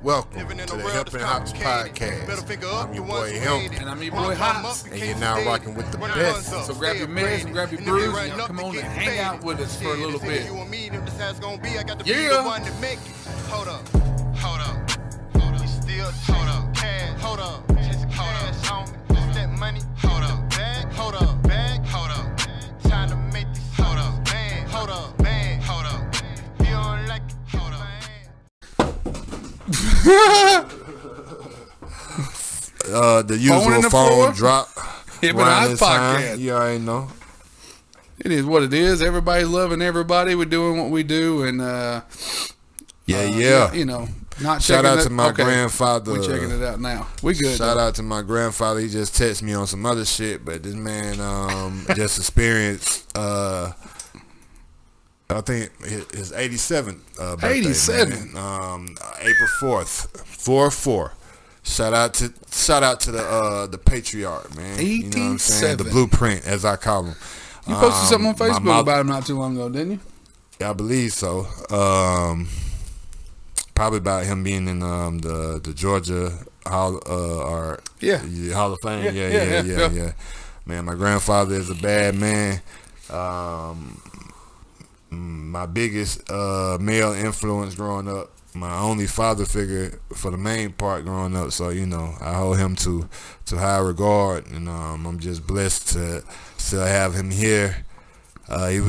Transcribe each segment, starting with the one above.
Welcome to the Hemp&Hops Podcast. I'm your boy Hemp, and I'm your boy Hopz, and you're now rocking with the best. So grab your meds and grab your brews and come on and hang out with us for a little bit. Yeah. Hold up. You still hold up. Cash. Hold up. Cash on me. Just that money. Hold up. Bag. Hold up. Bag. Hold up. Time to make this. Hold up. Bang. Hold up. Bang. Hold up. If you don't like it. Hold up. The usual phone drop. Hemp&HopzPodcast. You already know. It is what it is. Everybody's loving everybody. We're doing what we do, and yeah. You know, not shout checking out to my grandfather. We're checking it out now. We good. Shout out to my grandfather. He just texted me on some other shit, but this man just experienced I think his 87th birthday. 87. April 4th. 4-4. Shout out to the patriarch, man. 87. You know what I'm saying? The blueprint, as I call him. You posted something on Facebook about him not too long ago, didn't you? Yeah, I believe so. Probably about him being in the Georgia Hall Hall of Fame. Yeah. Man, my grandfather is a bad man. My biggest male influence growing up. My only father figure for the main part growing up. So, you know, I hold him to high regard, and I'm just blessed to still have him here. I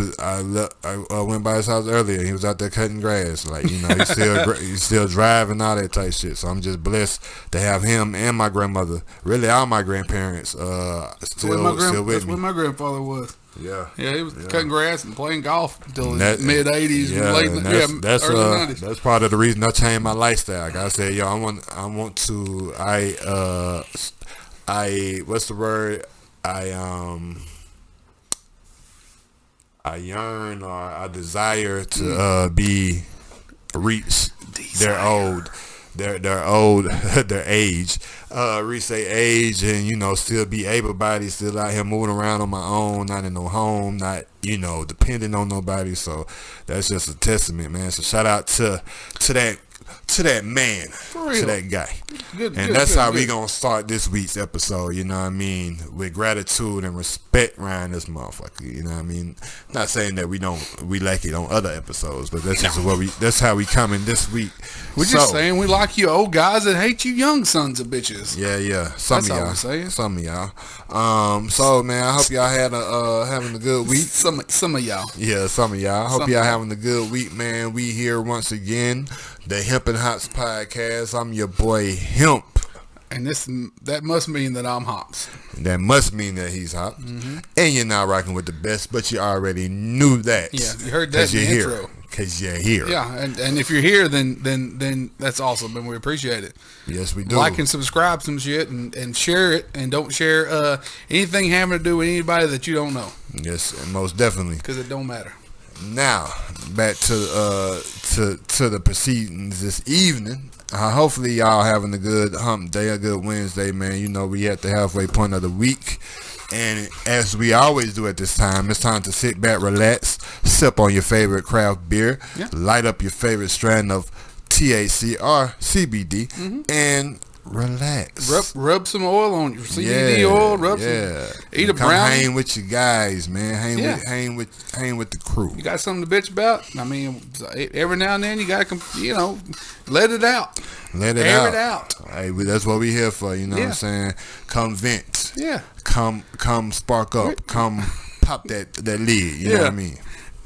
went by his house earlier. He was out there cutting grass, like, you know, he's still driving, all that type shit. So I'm just blessed to have him and my grandmother, really all my grandparents, still with me. That's where my grandfather was. Yeah, he was cutting grass and playing golf until the mid '80s, early '90s. That's part of the reason I changed my lifestyle. Like I said, I what's the word? I yearn, or I desire to reach their age, reach their age, and, you know, still be able-bodied, still out here moving around on my own, not in no home, not, you know, depending on nobody. So that's just a testament, man. So shout out to that man, to that guy. That's how we gonna start this week's episode, you know what I mean, with gratitude and respect around this motherfucker, you know what I mean. Not saying that we like it on other episodes, but that's just that's how we coming this week. We're just saying we like you old guys that hate you young sons of bitches. Yeah. Some of y'all. So, man, I hope y'all had having a good week. Some of y'all. Yeah, some of y'all. I hope y'all having a good week, man. We here once again, the Hemp&Hops Podcast. I'm your boy Hemp. And that must mean that I'm Hopz. That must mean that he's Hopz. Mm-hmm. And you're not rocking with the best, but you already knew that. Yeah, you heard that in the intro. Because you're here. Yeah, and if you're here, then that's awesome, and we appreciate it. Yes, we do. Like and subscribe some shit, and share it, and don't share anything having to do with anybody that you don't know. Yes, most definitely. Because it don't matter. Now, back to the proceedings this evening. Hopefully y'all having a good hump day, a good Wednesday, man. You know, we at the halfway point of the week. And as we always do at this time, it's time to sit back, relax, sip on your favorite craft beer, light up your favorite strand of THC or CBD, and relax. Rub some oil on your CBD oil. Eat a brownie. Hang with your guys, man. Hang with the crew. You got something to bitch about? I mean, every now and then you got to, you know, let it out. Let it out. Hey, that's what we here for. You know what I'm saying? Come vent. Yeah. Come spark up. Come pop that lid. You know what I mean?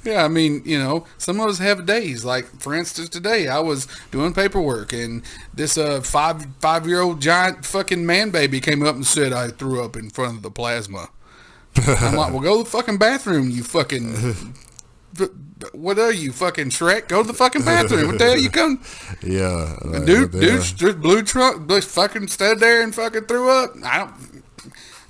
Yeah, I mean, you know, some of us have days. Like, for instance, today I was doing paperwork, and this five-year-old giant fucking man baby came up and said I threw up in front of the plasma. I'm like, well, go to the fucking bathroom, you fucking... What are you, fucking Shrek? Go to the fucking bathroom. What the hell you come? Yeah. Dude, blue trunk, just fucking stood there and fucking threw up.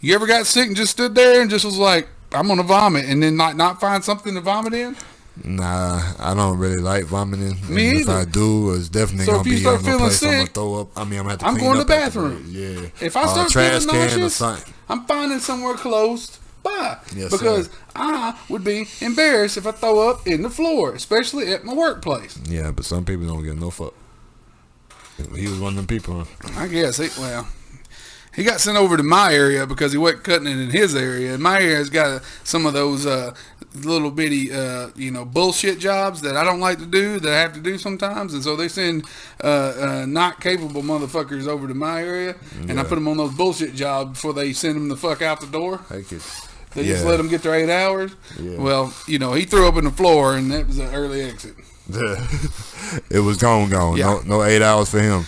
You ever got sick and just stood there and just was like, I'm gonna vomit, and then not find something to vomit in? Nah, I don't really like vomiting. Me either. If I do, it's definitely gonna be on the place I'm gonna throw up. I mean, I'm gonna have to. I'm going to the bathroom. Yeah. If I start feeling nauseous, I'm finding somewhere closed. Bye. Yes, because sir. I would be embarrassed if I throw up in the floor, especially at my workplace. Yeah, but some people don't give no fuck. He was one of them people. I guess. He got sent over to my area because he wasn't cutting it in his area. And my area's got some of those little bitty, bullshit jobs that I don't like to do, that I have to do sometimes. And so they send not capable motherfuckers over to my area, and I put them on those bullshit jobs before they send them the fuck out the door. They just let them get their 8 hours. Yeah. Well, he threw up in the floor, and that was an early exit. It was gone. Yeah. No 8 hours for him.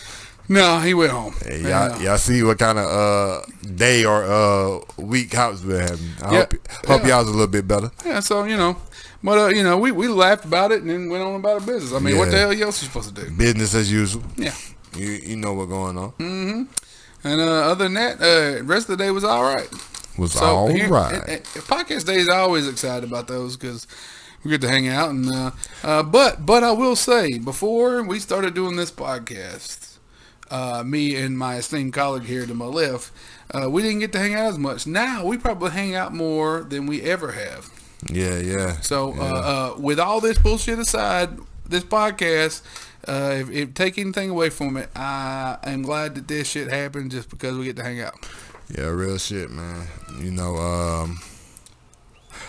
No, he went home. Hey, y'all see what kind of day or week Hopz been having. I hope y'all's a little bit better. Yeah, so, but, we laughed about it and then went on about our business. I mean, what the hell else you supposed to do? Business as usual. Yeah. You know what's going on. Mm-hmm. And other than that, the rest of the day was all right. Podcast days, I always excited about those because we get to hang out. And but I will say, before we started doing this podcast, me and my esteemed colleague here to my left, we didn't get to hang out as much. Now we probably hang out more than we ever have. Yeah. So with all this bullshit aside, this podcast, if take anything away from it, I am glad that this shit happened just because we get to hang out. Yeah, real shit, man.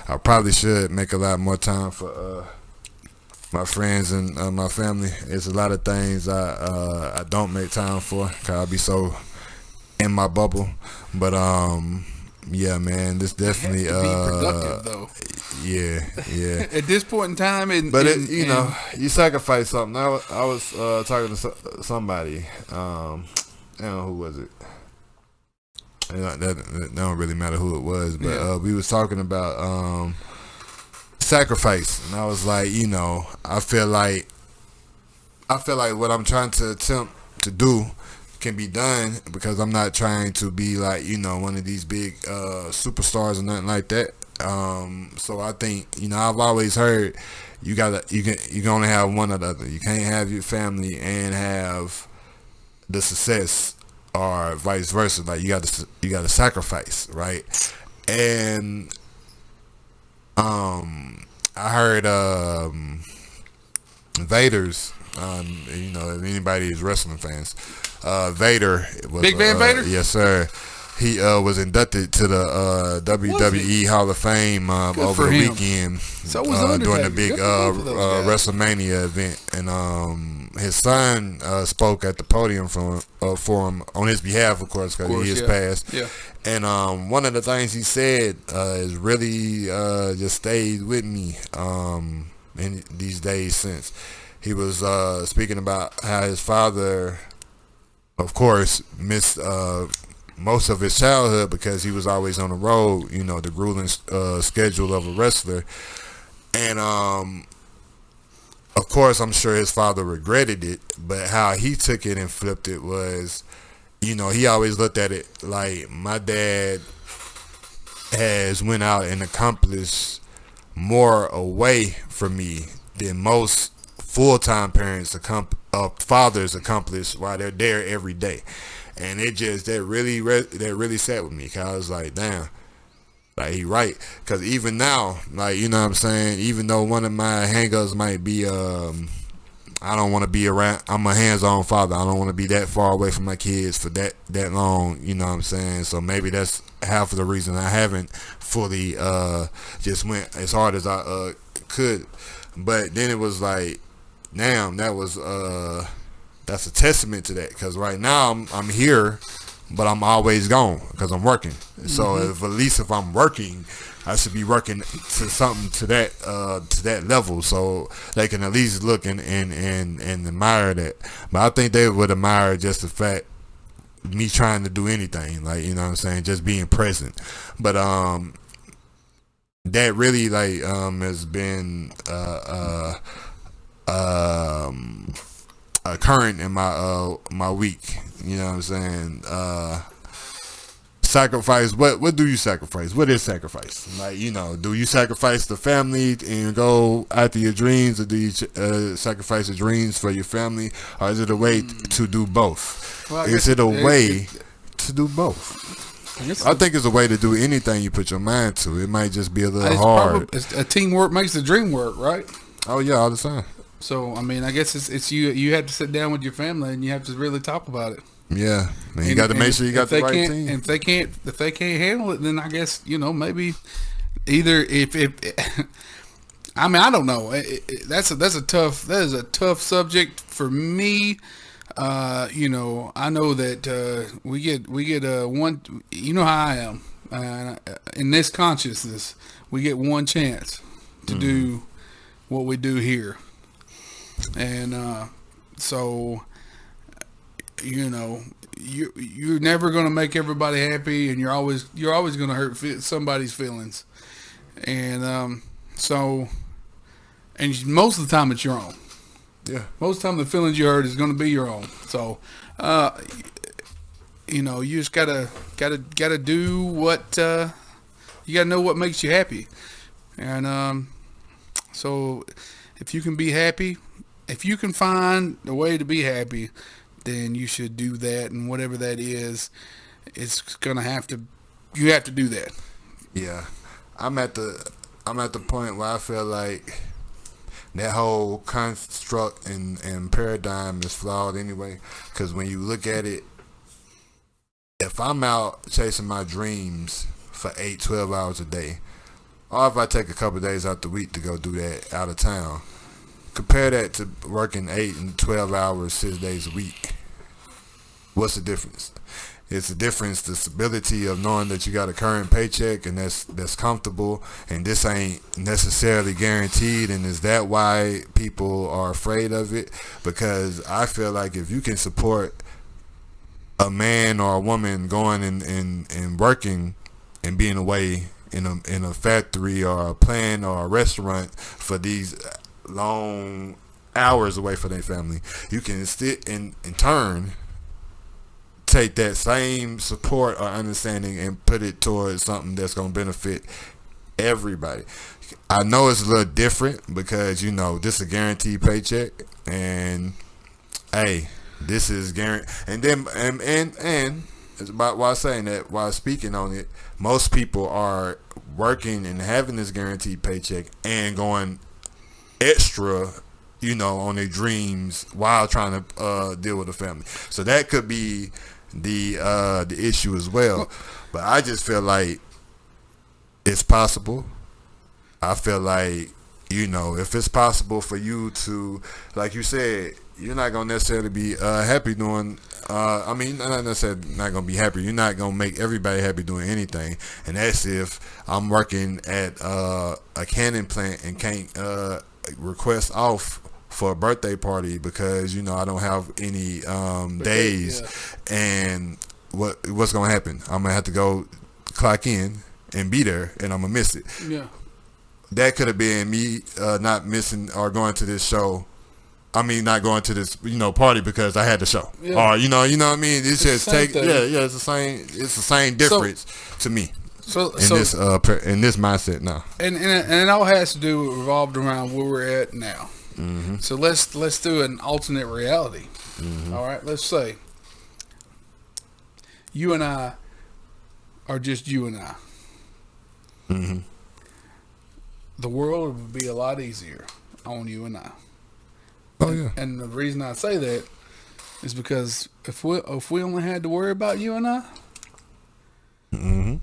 I probably should make a lot more time for my friends and my family. It's a lot of things I don't make time for because I be so in my bubble. But yeah, man, this definitely you have to be productive though. Yeah. At this point in time, you sacrifice something. I was talking to somebody. I don't know who was it. That don't really matter who it was, but we was talking about sacrifice, and I was like, I feel like what I'm trying to attempt to do can be done because I'm not trying to be like one of these big superstars or nothing like that. So I think I've always heard you can only have one or the other. You can't have your family and have the success, or vice versa. Like you got to sacrifice, right? And I heard Vader's, if anybody is wrestling fans, Vader was Big Van Vader. Yes, sir. He was inducted to the WWE Hall of Fame over the weekend. So was during the big WrestleMania event, and his son spoke at the podium for him on his behalf, of course, because he is passed. Yeah. And one of the things he said is really just stayed with me in these days since. He was speaking about how his father, of course, missed most of his childhood because he was always on the road, the grueling schedule of a wrestler. And of course, I'm sure his father regretted it, but how he took it and flipped it was, he always looked at it like my dad has went out and accomplished more away from me than most full-time parents fathers accomplish while they're there every day. And that really sat with me, because I was like, damn, like he right. Because even now, like, what I'm saying, even though one of my hang-ups might be I don't want to be around, I'm a hands-on father, I don't want to be that far away from my kids for that long, what I'm saying. So maybe that's half of the reason I haven't fully just went as hard as I could. But then it was like, damn, that's a testament to that, because right now I'm here, but I'm always gone because I'm working. So at least if I'm working, I should be working to something to that level, so they can at least look and admire that. But I think they would admire just the fact me trying to do anything, like, what I'm saying, just being present. But that really has been current in my week, what I'm saying. Sacrifice, what do you sacrifice? What is sacrifice? Like, do you sacrifice the family and go after your dreams, or do you sacrifice your dreams for your family, or is it a way to do both? Well, is it a way to do both? I think it's a way to do anything you put your mind to. It might just be a little hard. A teamwork makes the dream work, right? Oh yeah, all the time. So I mean, I guess it's you. You have to sit down with your family and you have to really talk about it. Yeah, and you got to make sure you got the right team. And if they can't handle it, then I guess maybe either if I mean I don't know. That is a tough subject for me. I know that we get one. You know how I am in this consciousness. We get one chance to do what we do here, and so you're never going to make everybody happy, and you're always going to hurt somebody's feelings, and and most of the time it's your own. Yeah. Most of the time the feelings you hurt is going to be your own. So, you just gotta do what you gotta know what makes you happy, and so if you can be happy, if you can find a way to be happy, then you should do that, and whatever that is, it's gonna you have to do that. Yeah, I'm at the point where I feel like that whole construct and paradigm is flawed anyway. Because when you look at it, if I'm out chasing my dreams for 8-12 hours a day, or if I take a couple of days out the week to go do that out of town, compare that to working 8 and 12 hours 6 days a week. What's the difference? It's the difference, the stability of knowing that you got a current paycheck and that's comfortable, and this ain't necessarily guaranteed. And is that why people are afraid of it? Because I feel like if you can support a man or a woman going and working and being away in a factory or a plant or a restaurant for these long hours away from their family, you can sit and in turn take that same support or understanding and put it towards something that's going to benefit everybody. I know it's a little different because this is a guaranteed paycheck, and hey, this is guaranteed. And then and it's about why saying that, while speaking on it, most people are working and having this guaranteed paycheck and going extra on their dreams while trying to deal with a family. So that could be the issue as well. But I just feel like it's possible. I feel like if it's possible for you to, like you said, you're not gonna necessarily be happy doing not necessarily not gonna be happy, you're not gonna make everybody happy doing anything. And that's if I'm working at a canning plant and can't request off for a birthday party because I don't have any days. Yeah. And what's gonna happen? I'm gonna have to go clock in and be there, and I'm gonna miss it. Yeah, that could have been me not missing or going to this show. I mean, not going to this party because I had the show. Yeah. Or you know what I mean. It's just it's the same difference to me. So in this mindset now. And it all has to do revolved around where we're at now. Mm-hmm. So let's do an alternate reality. Mm-hmm. All right, let's say you and I are just you and I. Mm-hmm. The world would be a lot easier on you and I. Oh yeah. And the reason I say that is because if we only had to worry about you and I, mm-hmm,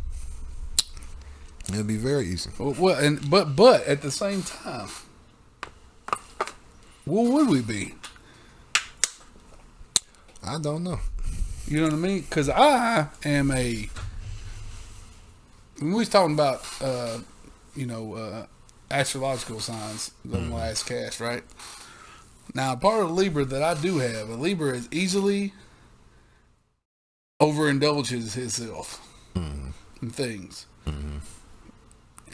it'd be very easy. Well, but at the same time, what would we be? I don't know. You know what I mean? Because I am when we was talking about astrological signs on the last cast, right? Now, part of the Libra that I do have, a Libra is easily overindulges himself in things. Mm-hmm.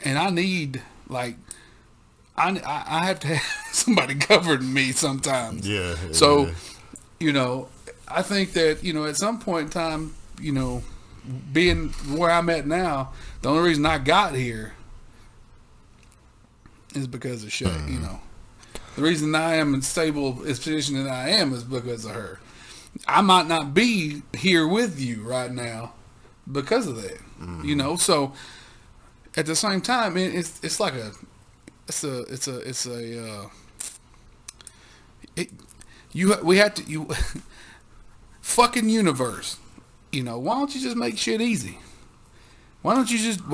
And I need, I have to have somebody covering me sometimes. Yeah. So, I think that, at some point in time, being where I'm at now, the only reason I got here is because of Shay, The reason I am in stable position that I am is because of her. I might not be here with you right now because of that, So at the same time, it's like we had to fucking universe. Why don't you just make shit easy? Why don't you just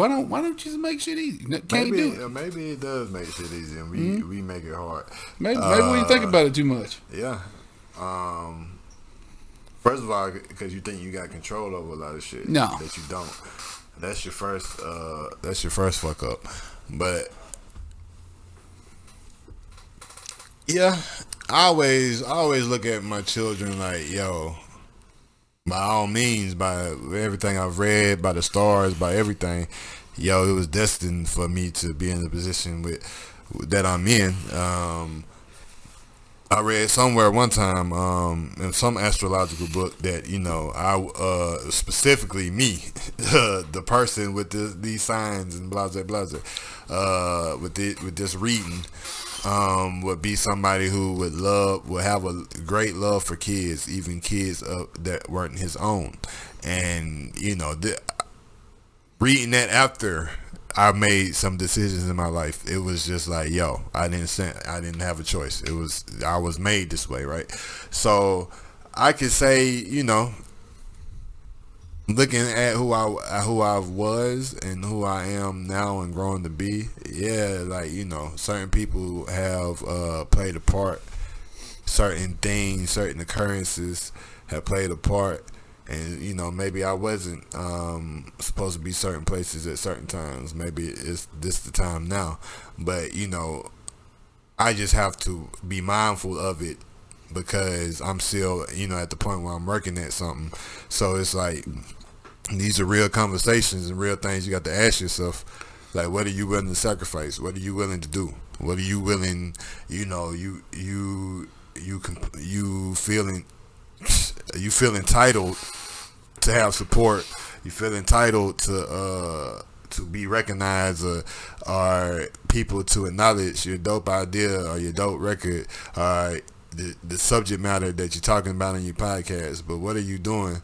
make shit easy? Can't you do it? Maybe it does make shit easy, and we make it hard. Maybe we think about it too much. Yeah. First of all, because you think you got control over a lot of shit that you don't. That's your first fuck up. But yeah, I always look at my children like, yo, by all means, by everything I've read, by the stars, by everything, yo, it was destined for me to be in the position that I'm in. I read somewhere one time in some astrological book that I specifically me, the person with these signs and blah blah blah, with this reading, would be somebody who would have a great love for kids, even kids that weren't his own, and reading that after I made some decisions in my life, it was just like, yo, I didn't have a choice. I was made this way, right? So I could say, looking at who I was and who I am now and growing to be, yeah, like, certain people have played a part, certain things, certain occurrences have played a part. And maybe I wasn't supposed to be certain places at certain times. Maybe it's this the time now, but I just have to be mindful of it because I'm still at the point where I'm working at something. So it's like these are real conversations and real things you got to ask yourself. Like, what are you willing to sacrifice? What are you willing to do? What are you willing? You feel entitled to have support. You feel entitled to be recognized, or people to acknowledge your dope idea or your dope record, or the subject matter that you're talking about in your podcast. But what are you doing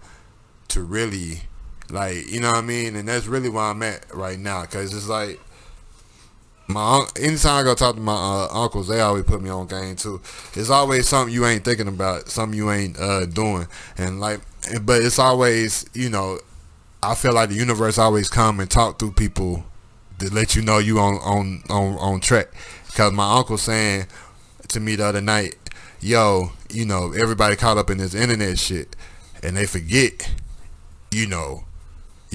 to really, like, what I mean? And that's really where I'm at right now, because it's like, anytime I go talk to my uncles, they always put me on game too. It's always something you ain't thinking about, something you ain't doing, and but it's always, I feel like the universe always come and talk through people to let you know you on track. Because my uncle saying to me the other night, yo, everybody caught up in this internet shit, and they forget, you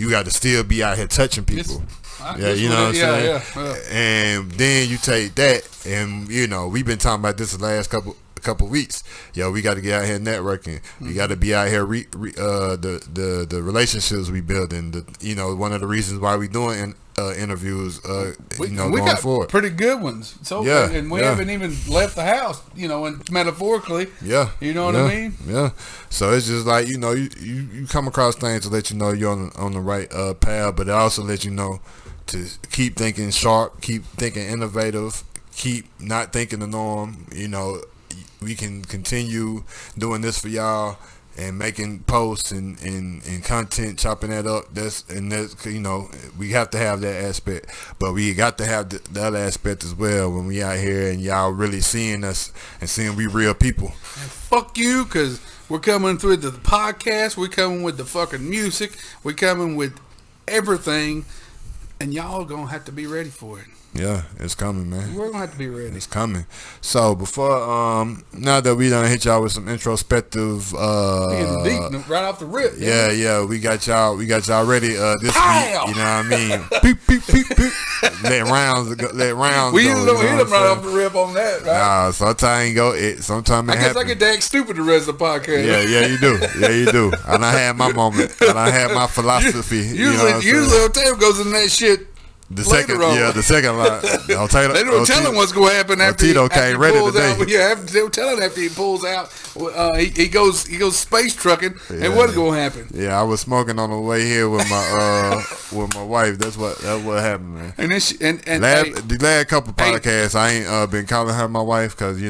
got to still be out here touching people. Yeah, you know what I'm saying? Yeah. And then you take that, and we've been talking about this the last couple weeks. Yo, we got to get out here networking. We got to be out here the relationships we building. One of the reasons why we doing interviews. We going got forward. Pretty good ones. So yeah, and we haven't even left the house. And metaphorically. Yeah, you know what I mean? Yeah. So it's just like you come across things to let you know you're on the right path, but it also let you know to keep thinking sharp, keep thinking innovative, keep not thinking the norm. We can continue doing this for y'all and making posts and content, chopping that up. That's we have to have that aspect, but we got to have the other aspect as well when we out here and y'all really seeing us and seeing we real people. And fuck you, because we're coming through the podcast, we're coming with the fucking music, we're coming with everything. And y'all gonna have to be ready for it. Yeah, it's coming, man. We're gonna have to be ready. It's coming. So before, now that we done hit y'all with some introspective, deep, right off the rip. Yeah, we got y'all ready this week. You know what I mean? Peep, peep, peep, peep. Let rounds we go. usually don't hit them right off the rip on that, right? Nah, sometimes I guess I get that stupid the rest of the podcast. Yeah, you do. And I had my moment. And I had my philosophy. Usually Otero goes in that shit. The second line. They don't tell him what's going to happen after Tito came ready today. They don't tell him after he pulls out. He goes space trucking, and what's going to happen? Yeah, I was smoking on the way here with my wife. That's what happened, man. And the last couple podcasts, I ain't been calling her my wife because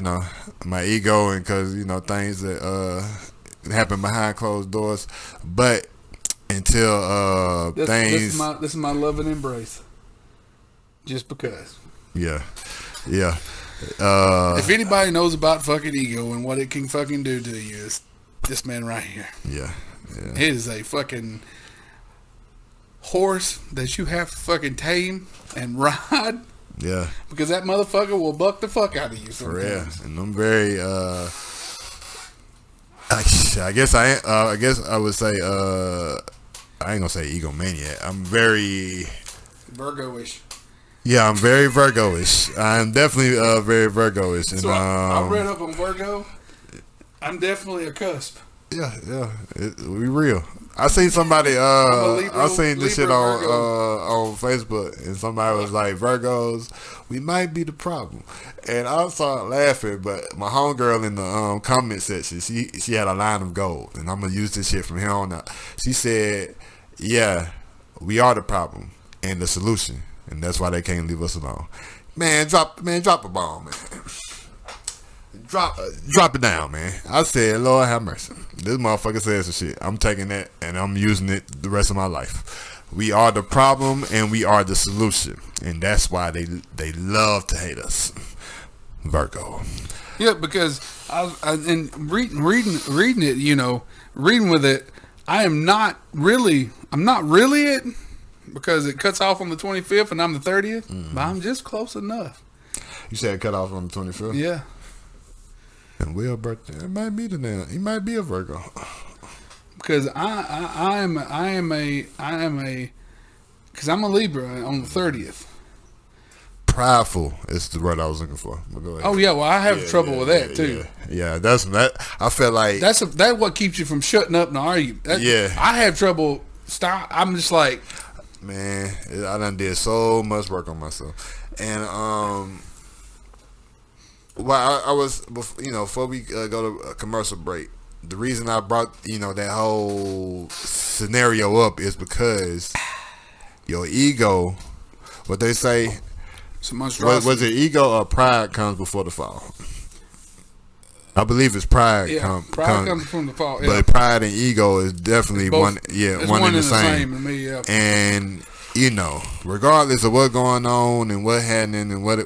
my ego and because things that happen behind closed doors. But until things, this is my love and embrace. Just because. Yeah. If anybody knows about fucking ego and what it can fucking do to you, it's this man right here. Yeah. It is a fucking horse that you have to fucking tame and ride. Yeah. Because that motherfucker will buck the fuck out of you For real. sometimes. And I'm very I guess I would say I ain't gonna say egomaniac. I'm very Virgo-ish. Yeah, I'm very Virgo-ish. I'm definitely very Virgo-ish. And, So I read up on Virgo. I'm definitely a cusp. Yeah, we real. I seen somebody. I seen this shit on Facebook, and somebody was like, "Virgos, we might be the problem." And I started laughing, but my homegirl in the comment section, she had a line of gold, and I'm gonna use this shit from here on out. She said, "Yeah, we are the problem and the solution, and that's why they can't leave us alone." Man, drop a bomb, man. Drop it down, man. I said, Lord have mercy. This motherfucker says some shit. I'm taking that and I'm using it the rest of my life. We are the problem and we are the solution, and that's why they love to hate us. Virgo. Yeah, because and reading it, you know, reading with it, I'm not really it, because it cuts off on the 25th and I'm the 30th, but I'm just close enough. You said it cut off on the 25th? Yeah. And Will's birthday, it might be he might be a Virgo. Because I am because I'm a Libra on the 30th. Prideful is the word I was looking for. But go ahead. Oh yeah, well I have trouble with that too. Yeah, that's that. I feel like that's what keeps you from shutting up and arguing. I have trouble. Stop. I'm just like, man, I done did so much work on myself, and well, I was, you know, before we go to a commercial break, the reason I brought, you know, that whole scenario up is because your ego, what they say, was it ego or pride comes before the fall? I believe it's pride. Yeah, pride comes from the fall. Yeah. But pride and ego is definitely one and the same. To me, yeah. And, you know, regardless of what's going on and what happening and what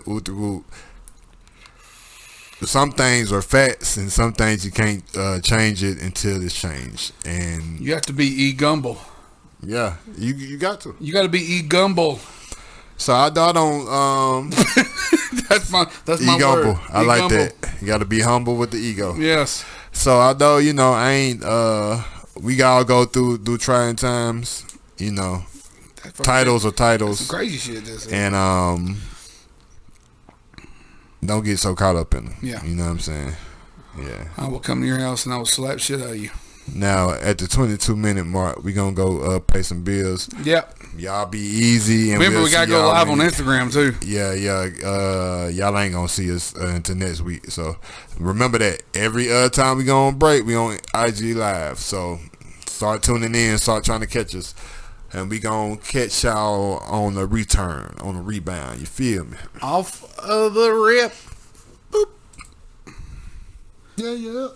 some things are facts and some things you can't change it until it's changed. And you have to be e-gumble. Yeah, you got to. You got to be e-gumble. So I don't. that's my e-gumble. word. I like that. You got to be humble with the ego. Yes. So although, you know, I ain't. We all go through trying times. You know, titles are titles. That's some crazy shit. This and don't get so caught up in them. Yeah. You know what I'm saying? Yeah. I will come to your house and I will slap shit out of you. Now, at the 22-minute mark, we going to go pay some bills. Yep. Y'all be easy. And remember, we got to go live on Instagram, too. Yeah. Y'all ain't going to see us until next week. So, remember that. Every time we go on break, we on IG Live. So, start tuning in. Start trying to catch us. And we gonna catch y'all on the return, on the rebound. You feel me? Off of the rip. Boop. Yeah.